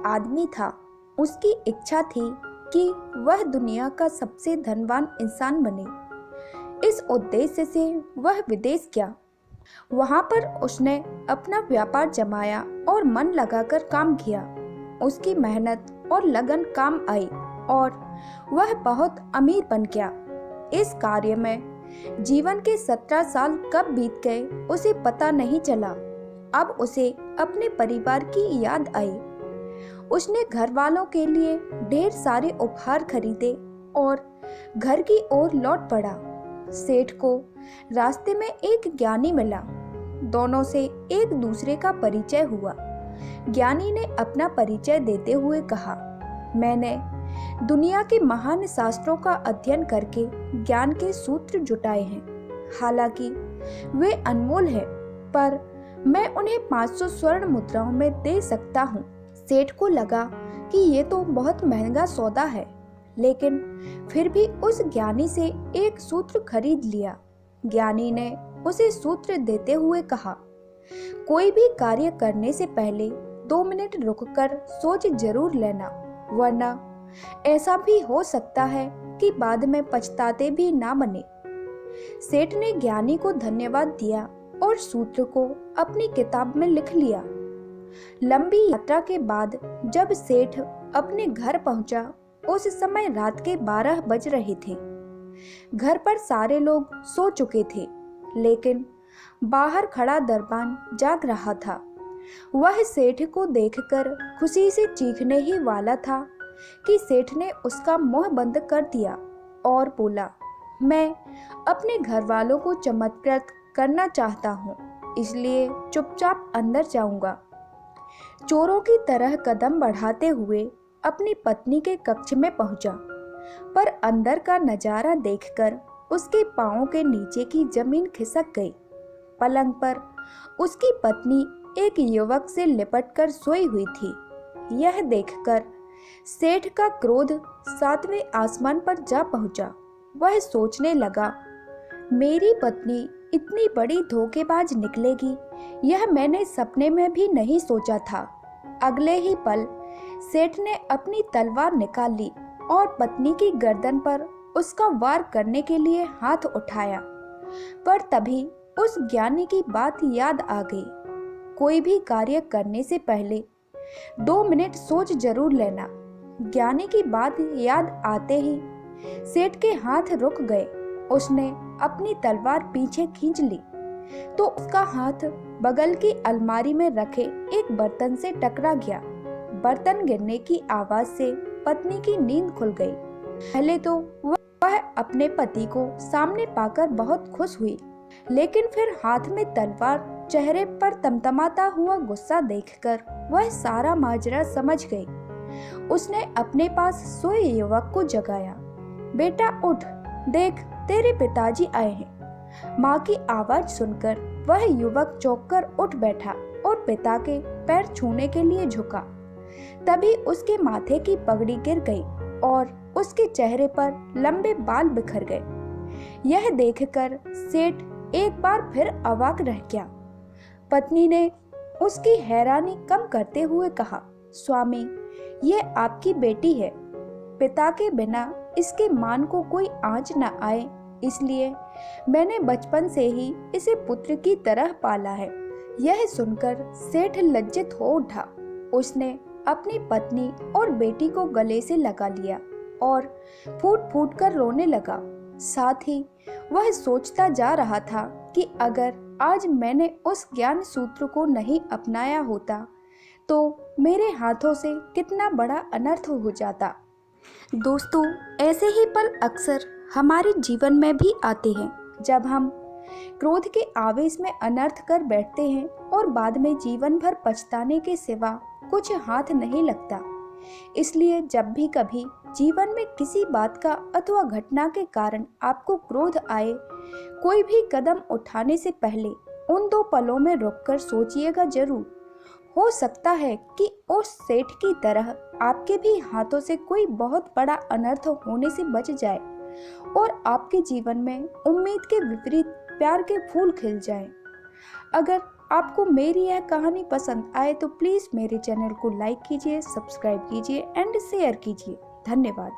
आदमी था। उसकी इच्छा थी कि वह दुनिया का सबसे धनवान इंसान बने। इस उद्देश्य से वह विदेश गया। वहां पर उसने अपना व्यापार जमाया और मन लगाकर काम किया। उसकी मेहनत और लगन काम आई और वह बहुत अमीर बन गया। इस कार्य में जीवन के 17 साल कब बीत गए उसे पता नहीं चला। अब उसे अपने परिवार की याद आई। उसने घर वालों के लिए ढेर सारे उपहार खरीदे और घर की ओर लौट पड़ा। सेठ को रास्ते में एक ज्ञानी मिला। दोनों से एक दूसरे का परिचय हुआ। ज्ञानी ने अपना परिचय देते हुए कहा, मैंने दुनिया के महान शास्त्रों का अध्ययन करके ज्ञान के सूत्र जुटाए हैं। हालांकि वे अनमोल हैं, पर मैं उन्हें 500 स्वर्ण मुद्राओं में दे सकता हूँ। सेठ को लगा कि ये तो बहुत महंगा सौदा है, लेकिन फिर भी उस ज्ञानी से एक सूत्र खरीद लिया। ज्ञानी ने उसे सूत्र देते हुए कहा, कोई भी कार्य करने से पहले 2 मिनट रुककर सोच जरूर लेना, वरना ऐसा भी हो सकता है कि बाद में पछताते भी ना बने। सेठ ने ज्ञानी को धन्यवाद दिया और सूत्र को अपनी किताब में लिख लिया। लंबी यात्रा के बाद जब सेठ अपने घर पहुंचा, उस समय रात के 12 बज रहे थे। घर पर सारे लोग सो चुके थे, लेकिन बाहर खड़ा दरबान जाग रहा था। वह सेठ को देखकर खुशी से चीखने ही वाला था कि सेठ ने उसका मुंह बंद कर दिया और बोला, मैं अपने घर वालों को चमत्कृत करना चाहता हूँ, इसलिए चुपचाप अंदर जाऊंगा। चोरों की तरह कदम बढ़ाते हुए अपनी पत्नी के कक्ष में पहुंचा, पर अंदर का नजारा देखकर उसके पांवों के नीचे की जमीन खिसक गई। पलंग पर उसकी पत्नी एक युवक से लिपटकर सोई हुई थी। यह देखकर सेठ का क्रोध 7वें आसमान पर जा पहुंचा। वह सोचने लगा, मेरी पत्नी इतनी बड़ी धोखेबाज निकलेगी, यह मैंने सपने में भी नहीं सोचा था। अगले ही पल सेठ ने अपनी तलवार निकाल ली और पत्नी की गर्दन पर उसका वार करने के लिए हाथ उठाया, पर तभी उस ज्ञानी की बात याद आ गई। कोई भी कार्य करने से पहले 2 मिनट सोच जरूर लेना। ज्ञानी की बात याद आते ही सेठ के हाथ रुक गए। उसने अपनी तलवार पीछे खींच ली तो उसका हाथ बगल की अलमारी में रखे एक बर्तन से टकरा गया। बर्तन गिरने की आवाज से पत्नी की नींद खुल गई। पहले तो वह अपने पति को सामने पाकर बहुत खुश हुई, लेकिन फिर हाथ में तलवार, चेहरे पर तमतमाता हुआ गुस्सा देखकर वह सारा माजरा समझ गई। उसने अपने पास सोए युवक को जगाया। बेटा उठ, देख तेरे पिताजी आए हैं। माँ की आवाज सुनकर वह युवक चौंककर उठ बैठा और पिता के पैर छूने के लिए झुका। तभी उसके माथे की पगड़ी गिर गई और उसके चेहरे पर लंबे बाल बिखर गए। यह देखकर सेठ एक बार फिर अवाक रह गया। पत्नी ने उसकी हैरानी कम करते हुए कहा, स्वामी, ये आपकी बेटी है। पिता के बिना इसके मान को कोई आंच न आए, इसलिए मैंने बचपन से ही इसे पुत्र की तरह पाला है। यह सुनकर सेठ लज्जित हो उठा। उसने अपनी पत्नी और बेटी को गले से लगा लिया और फूट फूट कर रोने लगा। साथ ही वह सोचता जा रहा था कि अगर आज मैंने उस ज्ञान सूत्र को नहीं अपनाया होता तो मेरे हाथों से कितना बड़ा अनर्थ हो जाता। दोस्तों, ऐसे ही पल अक्सर हमारे जीवन में भी आते हैं, जब हम क्रोध के आवेश में अनर्थ कर बैठते हैं और बाद में जीवन भर पछताने के सिवा कुछ हाथ नहीं लगता। इसलिए जब भी कभी जीवन में किसी बात का अथवा घटना के कारण आपको क्रोध आए, कोई भी कदम उठाने से पहले उन 2 पलों में रुककर सोचिएगा जरूर। हो सकता है कि उस सेठ की तरह आपके भी हाथों से कोई बहुत बड़ा अनर्थ होने से बच जाए और आपके जीवन में उम्मीद के विपरीत प्यार के फूल खिल जाएं। अगर आपको मेरी यह कहानी पसंद आए तो प्लीज़ मेरे चैनल को लाइक कीजिए, सब्सक्राइब कीजिए एंड शेयर कीजिए। धन्यवाद।